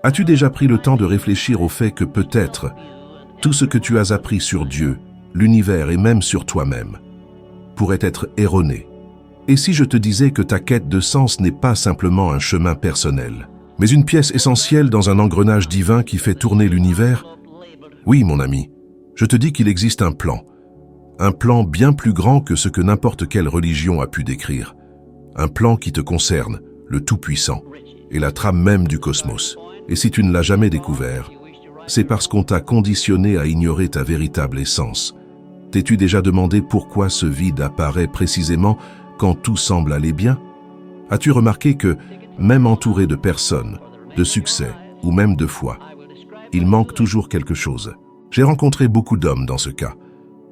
As-tu déjà pris le temps de réfléchir au fait que peut-être tout ce que tu as appris sur Dieu, l'univers et même sur toi-même pourrait être erroné? Et si je te disais que ta quête de sens n'est pas simplement un chemin personnel, mais une pièce essentielle dans un engrenage divin qui fait tourner l'univers? Oui, mon ami, je te dis qu'il existe un plan bien plus grand que ce que n'importe quelle religion a pu décrire. Un plan qui te concerne, le Tout-Puissant, et la trame même du cosmos. Et si tu ne l'as jamais découvert, c'est parce qu'on t'a conditionné à ignorer ta véritable essence. T'es-tu déjà demandé pourquoi ce vide apparaît précisément quand tout semble aller bien? As-tu remarqué que, même entouré de personnes, de succès ou même de foi, il manque toujours quelque chose? J'ai rencontré beaucoup d'hommes dans ce cas.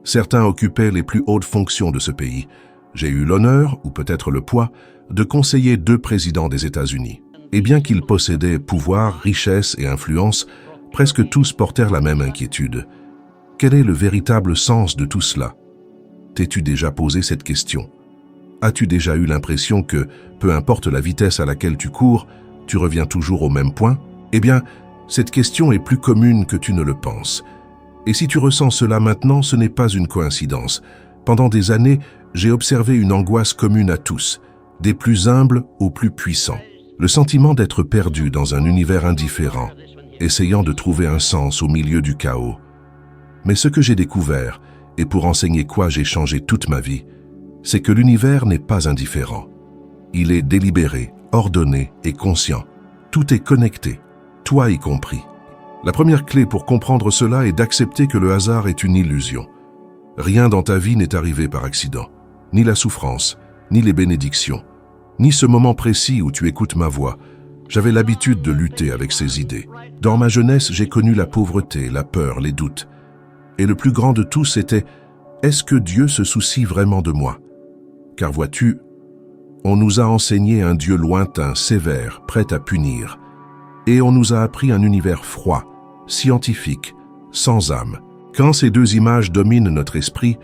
Certains occupaient les plus hautes fonctions de ce pays. J'ai eu l'honneur, ou peut-être le poids, de conseiller 2 présidents des États-Unis. Et bien qu'ils possédaient pouvoir, richesse et influence, presque tous portèrent la même inquiétude. Quel est le véritable sens de tout cela? T'es-tu déjà posé cette question? As-tu déjà eu l'impression que, peu importe la vitesse à laquelle tu cours, tu reviens toujours au même point? Eh bien, cette question est plus commune que tu ne le penses. Et si tu ressens cela maintenant, ce n'est pas une coïncidence. Pendant des années, j'ai observé une angoisse commune à tous, des plus humbles aux plus puissants. Le sentiment d'être perdu dans un univers indifférent, essayant de trouver un sens au milieu du chaos. Mais ce que j'ai découvert, et pour enseigner quoi j'ai changé toute ma vie, c'est que l'univers n'est pas indifférent. Il est délibéré, ordonné et conscient. Tout est connecté, toi y compris. La première clé pour comprendre cela est d'accepter que le hasard est une illusion. Rien dans ta vie n'est arrivé par accident, ni la souffrance, ni les bénédictions, ni ce moment précis où tu écoutes ma voix. J'avais l'habitude de lutter avec ces idées. Dans ma jeunesse, j'ai connu la pauvreté, la peur, les doutes. Et le plus grand de tous était « Est-ce que Dieu se soucie vraiment de moi ?» Car vois-tu, on nous a enseigné un Dieu lointain, sévère, prêt à punir. Et on nous a appris un univers froid, scientifique, sans âme. Quand ces 2 images dominent notre esprit,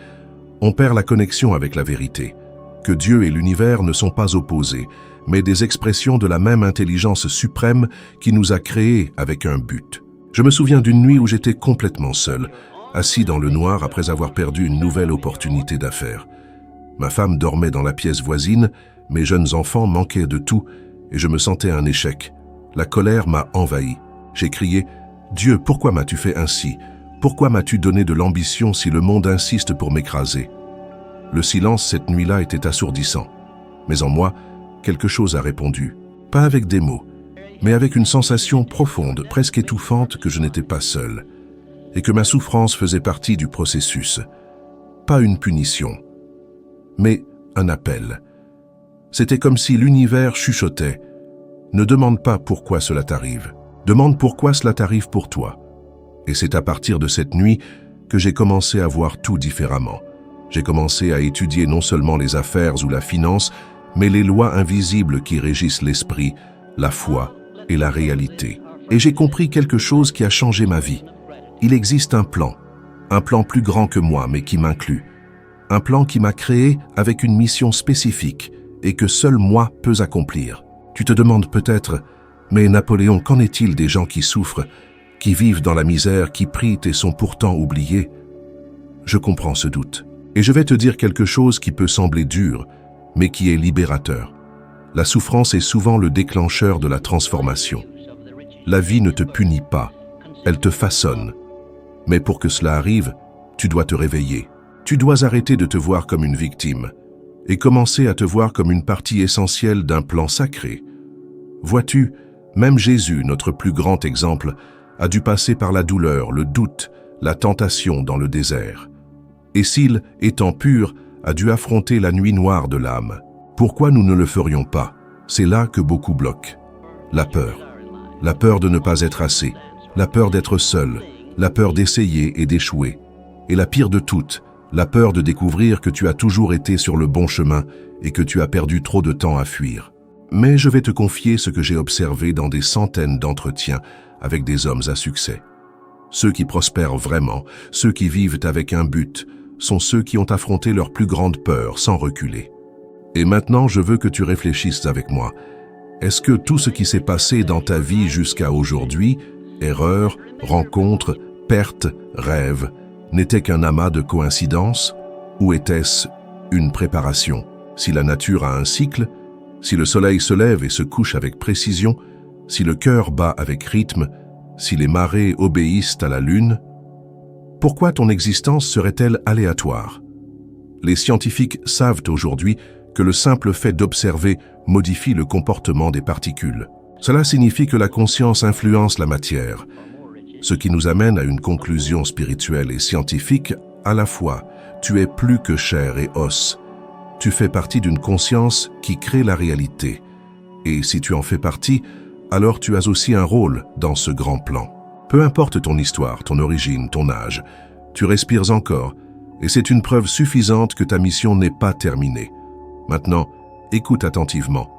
on perd la connexion avec la vérité. Que Dieu et l'univers ne sont pas opposés, mais des expressions de la même intelligence suprême qui nous a créés avec un but. Je me souviens d'une nuit où j'étais complètement seul, assis dans le noir après avoir perdu une nouvelle opportunité d'affaires. Ma femme dormait dans la pièce voisine, mes jeunes enfants manquaient de tout et je me sentais un échec. La colère m'a envahi. J'ai crié « Dieu, pourquoi m'as-tu fait ainsi? Pourquoi m'as-tu donné de l'ambition si le monde insiste pour m'écraser ?» Le silence cette nuit-là était assourdissant. Mais en moi, quelque chose a répondu. Pas avec des mots, mais avec une sensation profonde, presque étouffante que je n'étais pas seul. Et que ma souffrance faisait partie du processus. Pas une punition, mais un appel. C'était comme si l'univers chuchotait. Ne demande pas pourquoi cela t'arrive. Demande pourquoi cela t'arrive pour toi. Et c'est à partir de cette nuit que j'ai commencé à voir tout différemment. J'ai commencé à étudier non seulement les affaires ou la finance, mais les lois invisibles qui régissent l'esprit, la foi et la réalité. Et j'ai compris quelque chose qui a changé ma vie. Il existe un plan plus grand que moi, mais qui m'inclut. Un plan qui m'a créé avec une mission spécifique et que seul moi peux accomplir. Tu te demandes peut-être, mais Napoléon, qu'en est-il des gens qui souffrent, qui vivent dans la misère, qui prient et sont pourtant oubliés? Je comprends ce doute. Et je vais te dire quelque chose qui peut sembler dur, mais qui est libérateur. La souffrance est souvent le déclencheur de la transformation. La vie ne te punit pas, elle te façonne. Mais pour que cela arrive, tu dois te réveiller. Tu dois arrêter de te voir comme une victime et commencer à te voir comme une partie essentielle d'un plan sacré. Vois-tu, même Jésus, notre plus grand exemple, a dû passer par la douleur, le doute, la tentation dans le désert. Et s'il, étant pur, a dû affronter la nuit noire de l'âme. Pourquoi nous ne le ferions pas? C'est là que beaucoup bloquent. La peur de ne pas être assez, la peur d'être seul, la peur d'essayer et d'échouer. Et la pire de toutes, la peur de découvrir que tu as toujours été sur le bon chemin et que tu as perdu trop de temps à fuir. Mais je vais te confier ce que j'ai observé dans des centaines d'entretiens avec des hommes à succès. Ceux qui prospèrent vraiment, ceux qui vivent avec un but, sont ceux qui ont affronté leur plus grande peur sans reculer. Et maintenant, je veux que tu réfléchisses avec moi. Est-ce que tout ce qui s'est passé dans ta vie jusqu'à aujourd'hui, erreurs, rencontres, pertes, rêves, n'était qu'un amas de coïncidences? Ou était-ce une préparation? Si la nature a un cycle, si le soleil se lève et se couche avec précision, si le cœur bat avec rythme, si les marées obéissent à la lune, pourquoi ton existence serait-elle aléatoire? Les scientifiques savent aujourd'hui que le simple fait d'observer modifie le comportement des particules. Cela signifie que la conscience influence la matière, ce qui nous amène à une conclusion spirituelle et scientifique à la fois. Tu es plus que chair et os. Tu fais partie d'une conscience qui crée la réalité. Et si tu en fais partie, alors tu as aussi un rôle dans ce grand plan. Peu importe ton histoire, ton origine, ton âge, tu respires encore, et c'est une preuve suffisante que ta mission n'est pas terminée. Maintenant, écoute attentivement.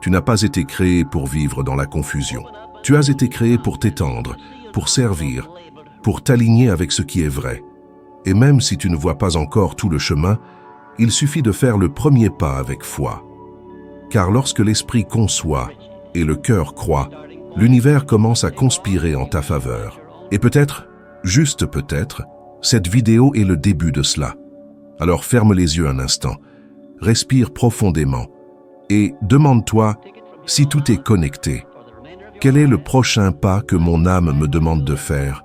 Tu n'as pas été créé pour vivre dans la confusion. Tu as été créé pour t'étendre, pour servir, pour t'aligner avec ce qui est vrai. Et même si tu ne vois pas encore tout le chemin, il suffit de faire le premier pas avec foi. Car lorsque l'esprit conçoit et le cœur croit, l'univers commence à conspirer en ta faveur. Et peut-être, juste peut-être, cette vidéo est le début de cela. Alors ferme les yeux un instant, respire profondément et demande-toi si tout est connecté. Quel est le prochain pas que mon âme me demande de faire?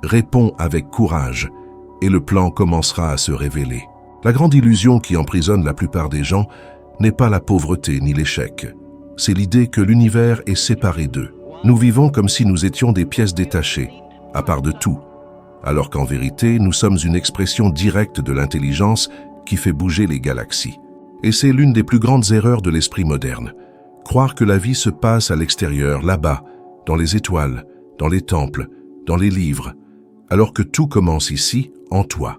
Réponds avec courage et le plan commencera à se révéler. La grande illusion qui emprisonne la plupart des gens n'est pas la pauvreté ni l'échec. C'est l'idée que l'univers est séparé d'eux. Nous vivons comme si nous étions des pièces détachées, à part de tout, alors qu'en vérité, nous sommes une expression directe de l'intelligence qui fait bouger les galaxies. Et c'est l'une des plus grandes erreurs de l'esprit moderne. Croire que la vie se passe à l'extérieur, là-bas, dans les étoiles, dans les temples, dans les livres, alors que tout commence ici, en toi.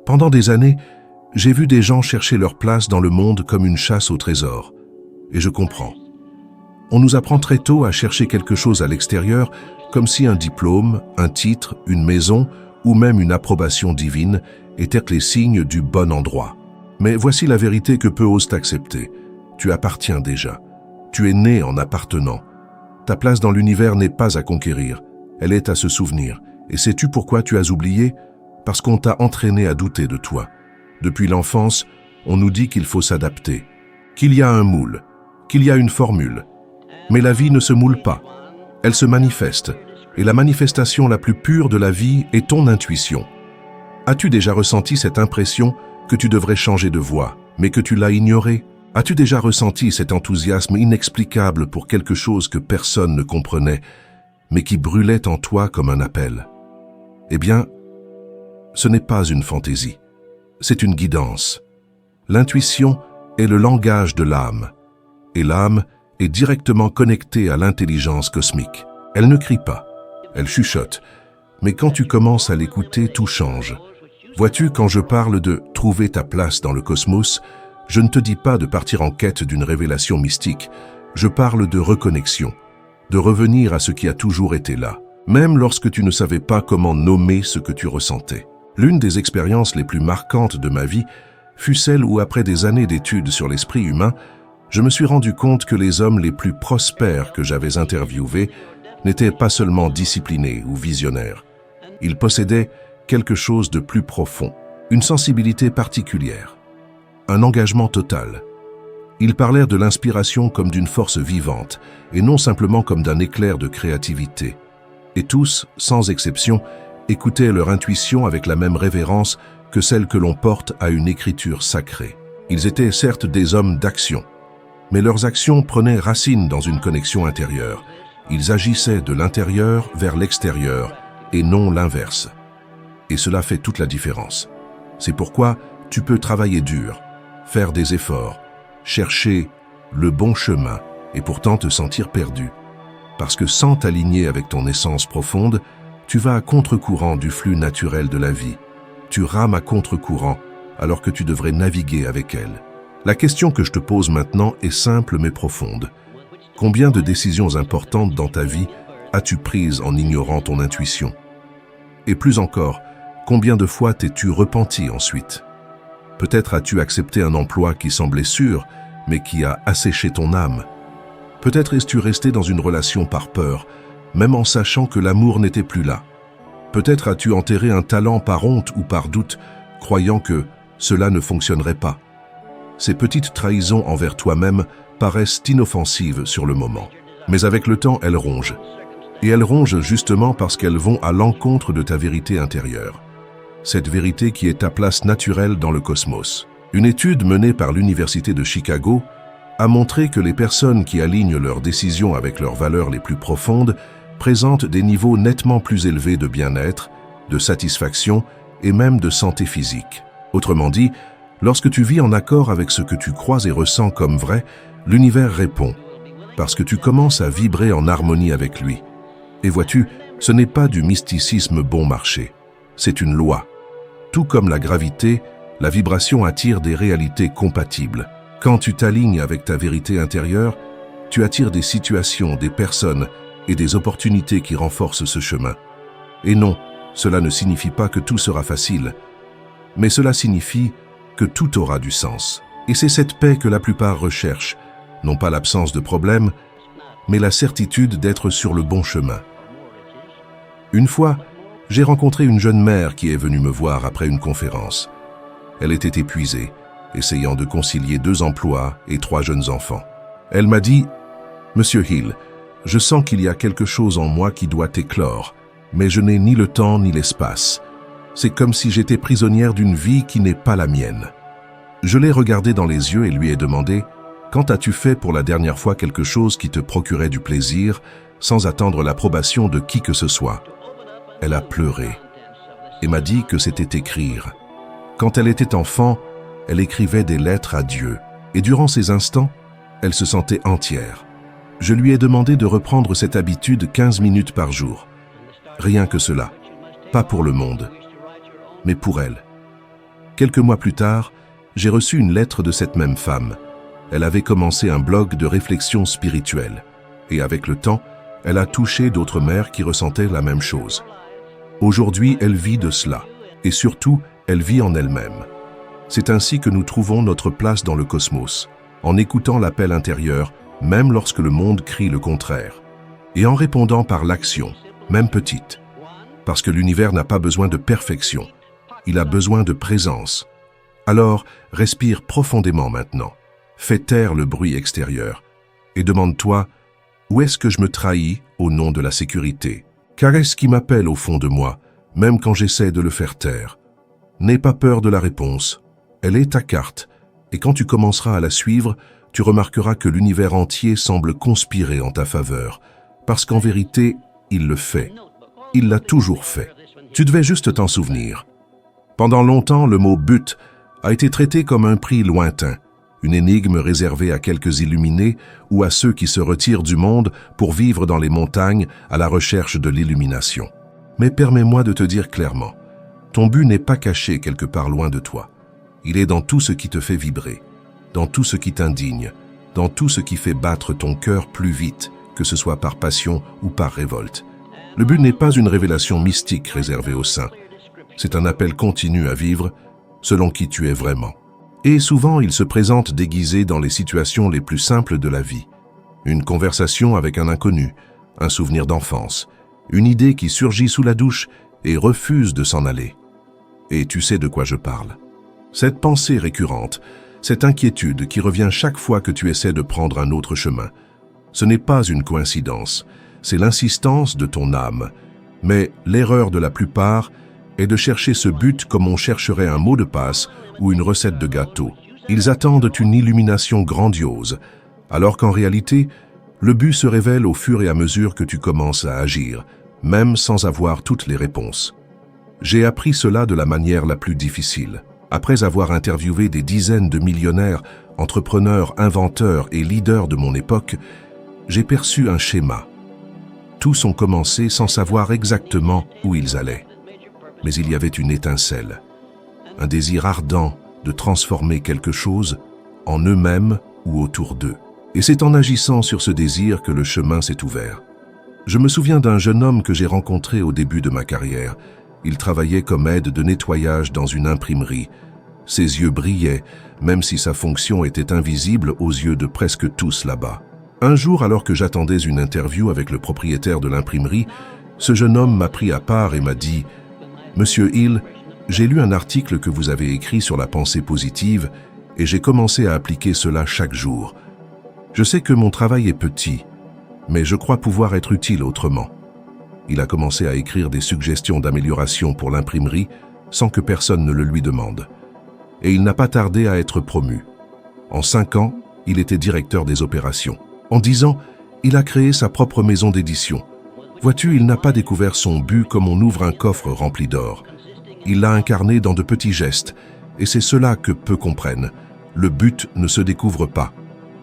Pendant des années, j'ai vu des gens chercher leur place dans le monde comme une chasse au trésor. Et je comprends. On nous apprend très tôt à chercher quelque chose à l'extérieur, comme si un diplôme, un titre, une maison ou même une approbation divine étaient les signes du bon endroit. Mais voici la vérité que peu osent accepter. Tu appartiens déjà. Tu es né en appartenant. Ta place dans l'univers n'est pas à conquérir, elle est à se souvenir. Et sais-tu pourquoi tu as oublié? Parce qu'on t'a entraîné à douter de toi. Depuis l'enfance, on nous dit qu'il faut s'adapter, qu'il y a un moule, qu'il y a une formule. Mais la vie ne se moule pas, elle se manifeste. Et la manifestation la plus pure de la vie est ton intuition. As-tu déjà ressenti cette impression que tu devrais changer de voie, mais que tu l'as ignorée? As-tu déjà ressenti cet enthousiasme inexplicable pour quelque chose que personne ne comprenait, mais qui brûlait en toi comme un appel? Eh bien, ce n'est pas une fantaisie, c'est une guidance. L'intuition est le langage de l'âme, et l'âme est directement connectée à l'intelligence cosmique. Elle ne crie pas, elle chuchote, mais quand tu commences à l'écouter, tout change. Vois-tu, quand je parle de « trouver ta place dans le cosmos », je ne te dis pas de partir en quête d'une révélation mystique, je parle de reconnexion, de revenir à ce qui a toujours été là, même lorsque tu ne savais pas comment nommer ce que tu ressentais. L'une des expériences les plus marquantes de ma vie fut celle où, après des années d'études sur l'esprit humain, je me suis rendu compte que les hommes les plus prospères que j'avais interviewés n'étaient pas seulement disciplinés ou visionnaires. Ils possédaient quelque chose de plus profond, une sensibilité particulière, un engagement total. Ils parlèrent de l'inspiration comme d'une force vivante et non simplement comme d'un éclair de créativité. Et tous, sans exception, écoutaient leur intuition avec la même révérence que celle que l'on porte à une écriture sacrée. Ils étaient certes des hommes d'action, mais leurs actions prenaient racine dans une connexion intérieure. Ils agissaient de l'intérieur vers l'extérieur et non l'inverse. Et cela fait toute la différence. C'est pourquoi tu peux travailler dur, faire des efforts, chercher le bon chemin et pourtant te sentir perdu. Parce que sans t'aligner avec ton essence profonde, tu vas à contre-courant du flux naturel de la vie. Tu rames à contre-courant alors que tu devrais naviguer avec elle. La question que je te pose maintenant est simple mais profonde. Combien de décisions importantes dans ta vie as-tu prises en ignorant ton intuition? Et plus encore, combien de fois t'es-tu repenti ensuite? Peut-être as-tu accepté un emploi qui semblait sûr, mais qui a asséché ton âme. Peut-être es-tu resté dans une relation par peur, même en sachant que l'amour n'était plus là. Peut-être as-tu enterré un talent par honte ou par doute, croyant que cela ne fonctionnerait pas. Ces petites trahisons envers toi-même paraissent inoffensives sur le moment. Mais avec le temps, elles rongent. Et elles rongent justement parce qu'elles vont à l'encontre de ta vérité intérieure. Cette vérité qui est ta place naturelle dans le cosmos. Une étude menée par l'Université de Chicago a montré que les personnes qui alignent leurs décisions avec leurs valeurs les plus profondes présentent des niveaux nettement plus élevés de bien-être, de satisfaction et même de santé physique. Autrement dit, lorsque tu vis en accord avec ce que tu crois et ressens comme vrai, l'univers répond, parce que tu commences à vibrer en harmonie avec lui. Et vois-tu, ce n'est pas du mysticisme bon marché, c'est une loi. Tout comme la gravité, la vibration attire des réalités compatibles. Quand tu t'alignes avec ta vérité intérieure, tu attires des situations, des personnes et des opportunités qui renforcent ce chemin. Et non, cela ne signifie pas que tout sera facile, mais cela signifie que tout aura du sens. Et c'est cette paix que la plupart recherchent, non pas l'absence de problèmes, mais la certitude d'être sur le bon chemin. Une fois, j'ai rencontré une jeune mère qui est venue me voir après une conférence. Elle était épuisée, essayant de concilier 2 emplois et 3 jeunes enfants. Elle m'a dit « Monsieur Hill, je sens qu'il y a quelque chose en moi qui doit éclore, mais je n'ai ni le temps ni l'espace. C'est comme si j'étais prisonnière d'une vie qui n'est pas la mienne. » Je l'ai regardée dans les yeux et lui ai demandé « Quand as-tu fait pour la dernière fois quelque chose qui te procurait du plaisir, sans attendre l'approbation de qui que ce soit ?» Elle a pleuré et m'a dit que c'était écrire. Quand elle était enfant, elle écrivait des lettres à Dieu, et durant ces instants, elle se sentait entière. Je lui ai demandé de reprendre cette habitude 15 minutes par jour. Rien que cela, pas pour le monde, mais pour elle. Quelques mois plus tard, j'ai reçu une lettre de cette même femme. Elle avait commencé un blog de réflexion spirituelle, et avec le temps, elle a touché d'autres mères qui ressentaient la même chose. Aujourd'hui, elle vit de cela, et surtout, elle vit en elle-même. C'est ainsi que nous trouvons notre place dans le cosmos, en écoutant l'appel intérieur, même lorsque le monde crie le contraire, et en répondant par l'action, même petite, parce que l'univers n'a pas besoin de perfection, il a besoin de présence. Alors, respire profondément maintenant, fais taire le bruit extérieur, et demande-toi, où est-ce que je me trahis au nom de la sécurité ? Car est-ce qui m'appelle au fond de moi, même quand j'essaie de le faire taire? N'aie pas peur de la réponse. Elle est ta carte, et quand tu commenceras à la suivre, tu remarqueras que l'univers entier semble conspirer en ta faveur, parce qu'en vérité, il le fait. Il l'a toujours fait. Tu devais juste t'en souvenir. Pendant longtemps, le mot « but » a été traité comme un prix lointain, une énigme réservée à quelques illuminés ou à ceux qui se retirent du monde pour vivre dans les montagnes à la recherche de l'illumination. Mais permets-moi de te dire clairement, ton but n'est pas caché quelque part loin de toi. Il est dans tout ce qui te fait vibrer, dans tout ce qui t'indigne, dans tout ce qui fait battre ton cœur plus vite, que ce soit par passion ou par révolte. Le but n'est pas une révélation mystique réservée aux saints. C'est un appel continu à vivre selon qui tu es vraiment. Et souvent, il se présente déguisé dans les situations les plus simples de la vie. Une conversation avec un inconnu, un souvenir d'enfance, une idée qui surgit sous la douche et refuse de s'en aller. Et tu sais de quoi je parle. Cette pensée récurrente, cette inquiétude qui revient chaque fois que tu essaies de prendre un autre chemin, ce n'est pas une coïncidence, c'est l'insistance de ton âme. Mais l'erreur de la plupart est de chercher ce but comme on chercherait un mot de passe ou une recette de gâteau. Ils attendent une illumination grandiose, alors qu'en réalité, le but se révèle au fur et à mesure que tu commences à agir, même sans avoir toutes les réponses. J'ai appris cela de la manière la plus difficile. Après avoir interviewé des dizaines de millionnaires, entrepreneurs, inventeurs et leaders de mon époque, j'ai perçu un schéma. Tous ont commencé sans savoir exactement où ils allaient. Mais il y avait une étincelle, un désir ardent de transformer quelque chose en eux-mêmes ou autour d'eux. Et c'est en agissant sur ce désir que le chemin s'est ouvert. Je me souviens d'un jeune homme que j'ai rencontré au début de ma carrière. Il travaillait comme aide de nettoyage dans une imprimerie. Ses yeux brillaient, même si sa fonction était invisible aux yeux de presque tous là-bas. Un jour, alors que j'attendais une interview avec le propriétaire de l'imprimerie, ce jeune homme m'a pris à part et m'a dit « Monsieur Hill, j'ai lu un article que vous avez écrit sur la pensée positive et j'ai commencé à appliquer cela chaque jour. Je sais que mon travail est petit, mais je crois pouvoir être utile autrement. » Il a commencé à écrire des suggestions d'amélioration pour l'imprimerie sans que personne ne le lui demande. Et il n'a pas tardé à être promu. En 5 ans, il était directeur des opérations. En 10 ans, il a créé sa propre maison d'édition. Vois-tu, il n'a pas découvert son but comme on ouvre un coffre rempli d'or. Il l'a incarné dans de petits gestes, et c'est cela que peu comprennent. Le but ne se découvre pas.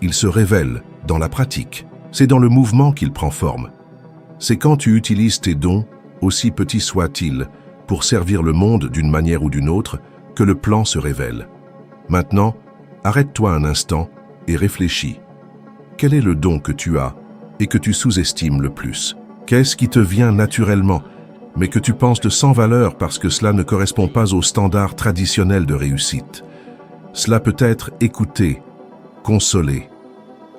Il se révèle dans la pratique. C'est dans le mouvement qu'il prend forme. C'est quand tu utilises tes dons, aussi petits soient-ils, pour servir le monde d'une manière ou d'une autre, que le plan se révèle. Maintenant, arrête-toi un instant et réfléchis. Quel est le don que tu as et que tu sous-estimes le plus? Qu'est-ce qui te vient naturellement, mais que tu penses de sans valeur parce que cela ne correspond pas aux standards traditionnels de réussite? Cela peut être écouter, consoler,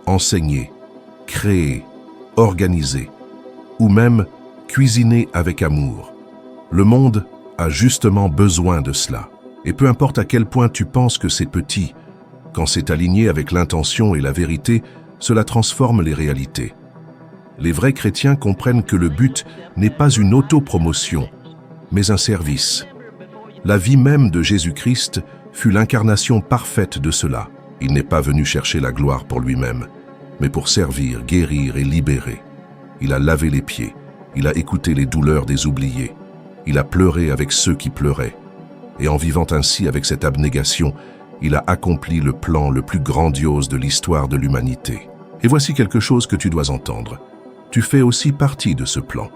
enseigner, créer, organiser, ou même cuisiner avec amour. Le monde a justement besoin de cela. Et peu importe à quel point tu penses que c'est petit, quand c'est aligné avec l'intention et la vérité, cela transforme les réalités. Les vrais chrétiens comprennent que le but n'est pas une autopromotion, mais un service. La vie même de Jésus-Christ fut l'incarnation parfaite de cela. Il n'est pas venu chercher la gloire pour lui-même, mais pour servir, guérir et libérer. Il a lavé les pieds, il a écouté les douleurs des oubliés, il a pleuré avec ceux qui pleuraient. Et en vivant ainsi avec cette abnégation, il a accompli le plan le plus grandiose de l'histoire de l'humanité. Et voici quelque chose que tu dois entendre. Tu fais aussi partie de ce plan.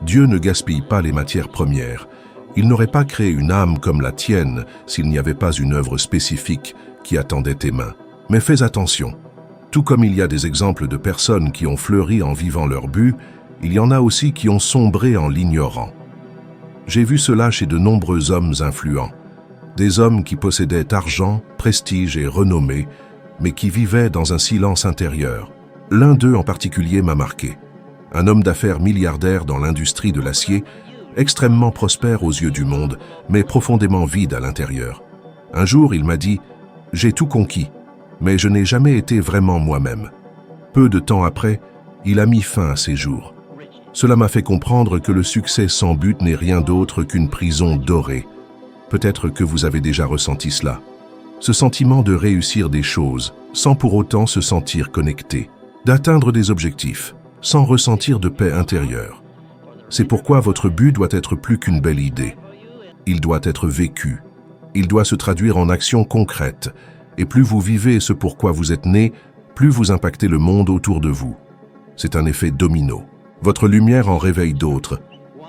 Dieu ne gaspille pas les matières premières. Il n'aurait pas créé une âme comme la tienne s'il n'y avait pas une œuvre spécifique qui attendait tes mains. Mais fais attention. Tout comme il y a des exemples de personnes qui ont fleuri en vivant leur but, il y en a aussi qui ont sombré en l'ignorant. J'ai vu cela chez de nombreux hommes influents. Des hommes qui possédaient argent, prestige et renommée, mais qui vivaient dans un silence intérieur. L'un d'eux en particulier m'a marqué. Un homme d'affaires milliardaire dans l'industrie de l'acier, extrêmement prospère aux yeux du monde, mais profondément vide à l'intérieur. Un jour, il m'a dit « J'ai tout conquis, mais je n'ai jamais été vraiment moi-même. » Peu de temps après, il a mis fin à ses jours. Cela m'a fait comprendre que le succès sans but n'est rien d'autre qu'une prison dorée. Peut-être que vous avez déjà ressenti cela. Ce sentiment de réussir des choses, sans pour autant se sentir connecté, d'atteindre des objectifs, sans ressentir de paix intérieure. C'est pourquoi votre but doit être plus qu'une belle idée. Il doit être vécu. Il doit se traduire en actions concrètes. Et plus vous vivez ce pourquoi vous êtes né, plus vous impactez le monde autour de vous. C'est un effet domino. Votre lumière en réveille d'autres.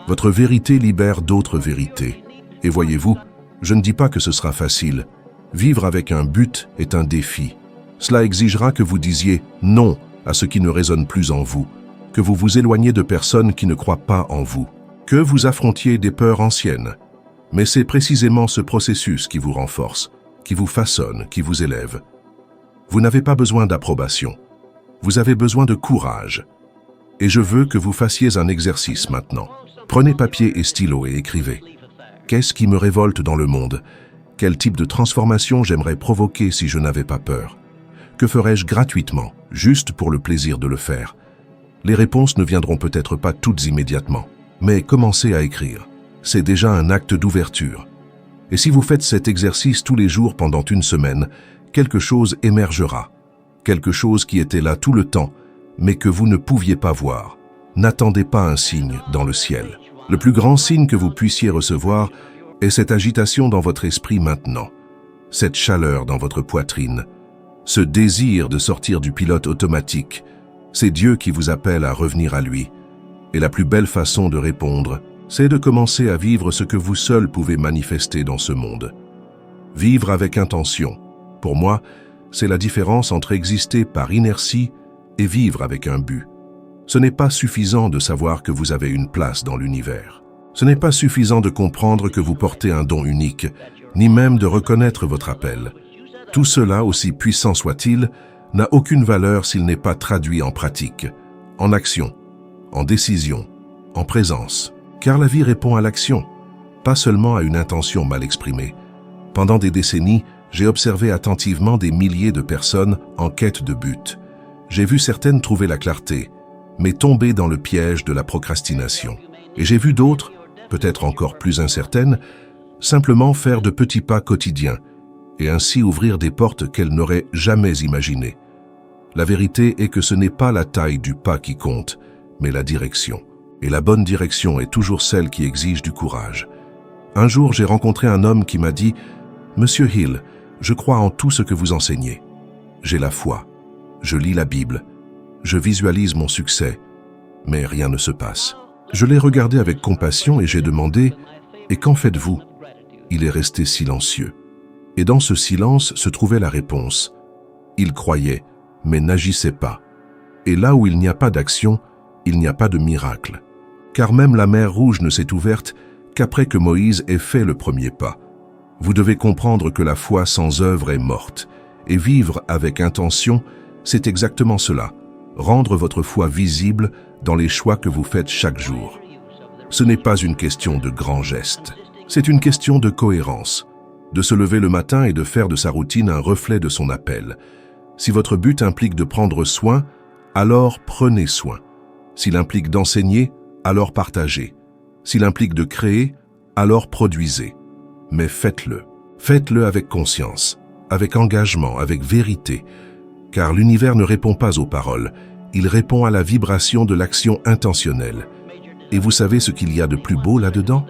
Votre vérité libère d'autres vérités. Et voyez-vous, je ne dis pas que ce sera facile. Vivre avec un but est un défi. Cela exigera que vous disiez non à ce qui ne résonne plus en vous, que vous vous éloigniez de personnes qui ne croient pas en vous, que vous affrontiez des peurs anciennes. Mais c'est précisément ce processus qui vous renforce, qui vous façonne, qui vous élève. Vous n'avez pas besoin d'approbation. Vous avez besoin de courage. Et je veux que vous fassiez un exercice maintenant. Prenez papier et stylo et écrivez. Qu'est-ce qui me révolte dans le monde? Quel type de transformation j'aimerais provoquer si je n'avais pas peur? Que ferais-je gratuitement, juste pour le plaisir de le faire? Les réponses ne viendront peut-être pas toutes immédiatement, mais commencez à écrire. C'est déjà un acte d'ouverture. Et si vous faites cet exercice tous les jours pendant une semaine, quelque chose émergera. Quelque chose qui était là tout le temps, mais que vous ne pouviez pas voir. N'attendez pas un signe dans le ciel. Le plus grand signe que vous puissiez recevoir est cette agitation dans votre esprit maintenant, cette chaleur dans votre poitrine, ce désir de sortir du pilote automatique. C'est Dieu qui vous appelle à revenir à lui. Et la plus belle façon de répondre, c'est de commencer à vivre ce que vous seul pouvez manifester dans ce monde. Vivre avec intention. Pour moi, c'est la différence entre exister par inertie et vivre avec un but. Ce n'est pas suffisant de savoir que vous avez une place dans l'univers. Ce n'est pas suffisant de comprendre que vous portez un don unique, ni même de reconnaître votre appel. Tout cela, aussi puissant soit-il, n'a aucune valeur s'il n'est pas traduit en pratique, en action, en décision, en présence. Car la vie répond à l'action, pas seulement à une intention mal exprimée. Pendant des décennies, j'ai observé attentivement des milliers de personnes en quête de but. J'ai vu certaines trouver la clarté, mais tomber dans le piège de la procrastination. Et j'ai vu d'autres, peut-être encore plus incertaines, simplement faire de petits pas quotidiens et ainsi ouvrir des portes qu'elles n'auraient jamais imaginées. La vérité est que ce n'est pas la taille du pas qui compte, mais la direction. Et la bonne direction est toujours celle qui exige du courage. Un jour, j'ai rencontré un homme qui m'a dit « Monsieur Hill, je crois en tout ce que vous enseignez. J'ai la foi, je lis la Bible, je visualise mon succès, mais rien ne se passe. » Je l'ai regardé avec compassion et j'ai demandé « Et qu'en faites-vous » Il est resté silencieux. Et dans ce silence se trouvait la réponse. Il croyait, mais n'agissait pas. Et là où il n'y a pas d'action, il n'y a pas de miracle. Car même la mer Rouge ne s'est ouverte qu'après que Moïse ait fait le premier pas. Vous devez comprendre que la foi sans œuvre est morte. Et vivre avec intention, c'est exactement cela. Rendre votre foi visible dans les choix que vous faites chaque jour. Ce n'est pas une question de grands gestes. C'est une question de cohérence. De se lever le matin et de faire de sa routine un reflet de son appel. Si votre but implique de prendre soin, alors prenez soin. S'il implique d'enseigner, alors partagez. S'il implique de créer, alors produisez. Mais faites-le. Faites-le avec conscience, avec engagement, avec vérité. Car l'univers ne répond pas aux paroles, il répond à la vibration de l'action intentionnelle. Et vous savez ce qu'il y a de plus beau là-dedans?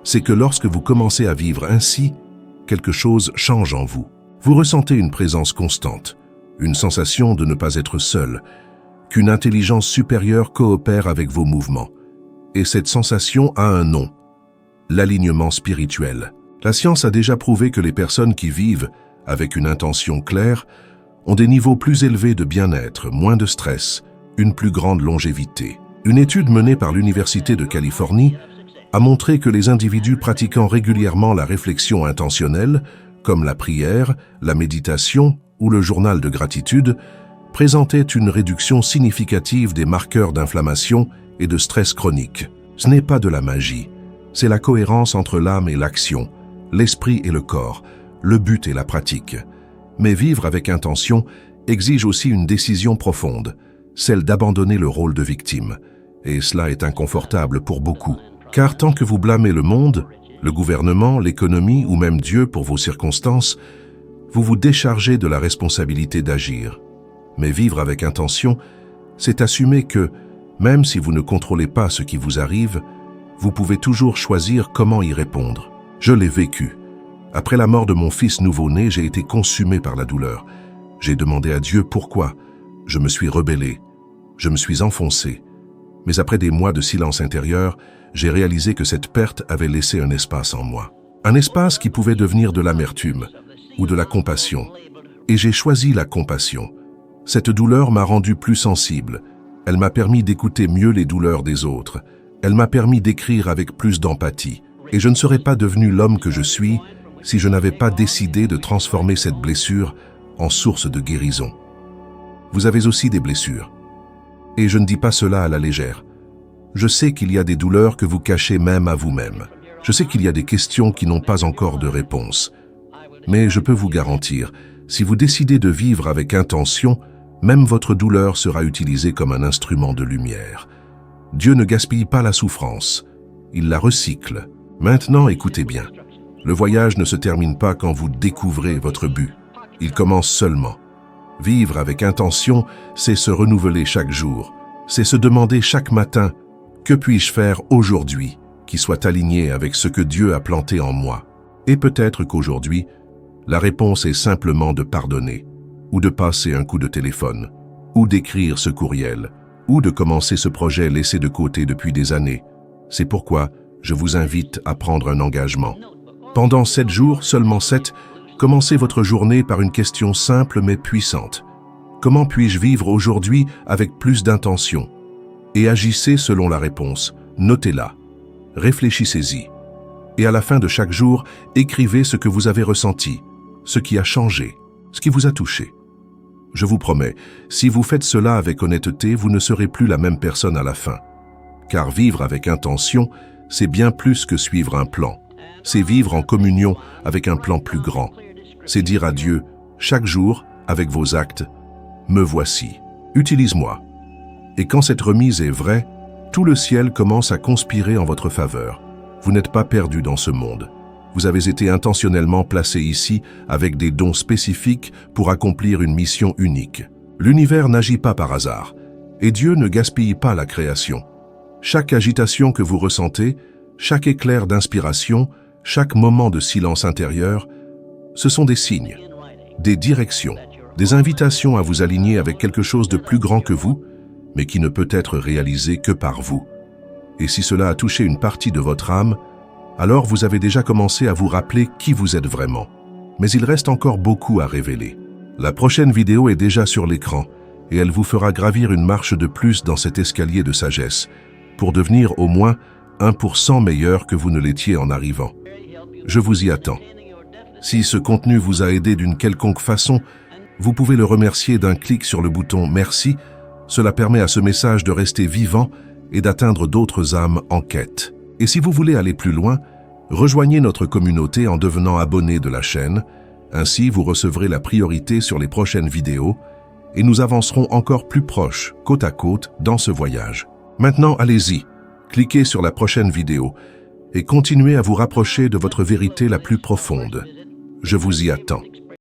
C'est que lorsque vous commencez à vivre ainsi, quelque chose change en vous. Vous ressentez une présence constante, une sensation de ne pas être seul, qu'une intelligence supérieure coopère avec vos mouvements. Et cette sensation a un nom, l'alignement spirituel. La science a déjà prouvé que les personnes qui vivent avec une intention claire ont des niveaux plus élevés de bien-être, moins de stress, une plus grande longévité. Une étude menée par l'Université de Californie a montré que les individus pratiquant régulièrement la réflexion intentionnelle, comme la prière, la méditation ou le journal de gratitude, présentaient une réduction significative des marqueurs d'inflammation et de stress chronique. Ce n'est pas de la magie, c'est la cohérence entre l'âme et l'action, l'esprit et le corps, le but et la pratique. Mais vivre avec intention exige aussi une décision profonde, celle d'abandonner le rôle de victime. Et cela est inconfortable pour beaucoup. Car tant que vous blâmez le monde, le gouvernement, l'économie ou même Dieu pour vos circonstances, vous vous déchargez de la responsabilité d'agir. Mais vivre avec intention, c'est assumer que, même si vous ne contrôlez pas ce qui vous arrive, vous pouvez toujours choisir comment y répondre. Je l'ai vécu. Après la mort de mon fils nouveau-né, j'ai été consumé par la douleur. J'ai demandé à Dieu pourquoi. Je me suis rebellé. Je me suis enfoncé. Mais après des mois de silence intérieur, j'ai réalisé que cette perte avait laissé un espace en moi. Un espace qui pouvait devenir de l'amertume ou de la compassion. Et j'ai choisi la compassion. Cette douleur m'a rendu plus sensible. Elle m'a permis d'écouter mieux les douleurs des autres. Elle m'a permis d'écrire avec plus d'empathie. Et je ne serais pas devenu l'homme que je suis si je n'avais pas décidé de transformer cette blessure en source de guérison. Vous avez aussi des blessures. Et je ne dis pas cela à la légère. Je sais qu'il y a des douleurs que vous cachez même à vous-même. Je sais qu'il y a des questions qui n'ont pas encore de réponse. Mais je peux vous garantir, si vous décidez de vivre avec intention, même votre douleur sera utilisée comme un instrument de lumière. Dieu ne gaspille pas la souffrance, il la recycle. Maintenant, écoutez bien. Le voyage ne se termine pas quand vous découvrez votre but. Il commence seulement. Vivre avec intention, c'est se renouveler chaque jour. C'est se demander chaque matin, que puis-je faire aujourd'hui qui soit aligné avec ce que Dieu a planté en moi? Et peut-être qu'aujourd'hui, la réponse est simplement de pardonner, ou de passer un coup de téléphone, ou d'écrire ce courriel, ou de commencer ce projet laissé de côté depuis des années. C'est pourquoi je vous invite à prendre un engagement. Pendant 7 jours, seulement 7, commencez votre journée par une question simple mais puissante. Comment puis-je vivre aujourd'hui avec plus d'intention? Et agissez selon la réponse. Notez-la. Réfléchissez-y. Et à la fin de chaque jour, écrivez ce que vous avez ressenti, ce qui a changé, ce qui vous a touché. Je vous promets, si vous faites cela avec honnêteté, vous ne serez plus la même personne à la fin. Car vivre avec intention, c'est bien plus que suivre un plan. C'est vivre en communion avec un plan plus grand. C'est dire à Dieu, chaque jour, avec vos actes, « Me voici, utilise-moi ». Et quand cette remise est vraie, tout le ciel commence à conspirer en votre faveur. Vous n'êtes pas perdu dans ce monde. Vous avez été intentionnellement placé ici avec des dons spécifiques pour accomplir une mission unique. L'univers n'agit pas par hasard, et Dieu ne gaspille pas la création. Chaque agitation que vous ressentez, chaque éclair d'inspiration, chaque moment de silence intérieur, ce sont des signes, des directions, des invitations à vous aligner avec quelque chose de plus grand que vous, mais qui ne peut être réalisé que par vous. Et si cela a touché une partie de votre âme, alors vous avez déjà commencé à vous rappeler qui vous êtes vraiment. Mais il reste encore beaucoup à révéler. La prochaine vidéo est déjà sur l'écran et elle vous fera gravir une marche de plus dans cet escalier de sagesse pour devenir au moins 1% meilleur que vous ne l'étiez en arrivant. Je vous y attends. Si ce contenu vous a aidé d'une quelconque façon, vous pouvez le remercier d'un clic sur le bouton « Merci ». Cela permet à ce message de rester vivant et d'atteindre d'autres âmes en quête. Et si vous voulez aller plus loin, rejoignez notre communauté en devenant abonné de la chaîne. Ainsi, vous recevrez la priorité sur les prochaines vidéos et nous avancerons encore plus proches, côte à côte, dans ce voyage. Maintenant, allez-y, cliquez sur la prochaine vidéo et continuez à vous rapprocher de votre vérité la plus profonde. Je vous y attends.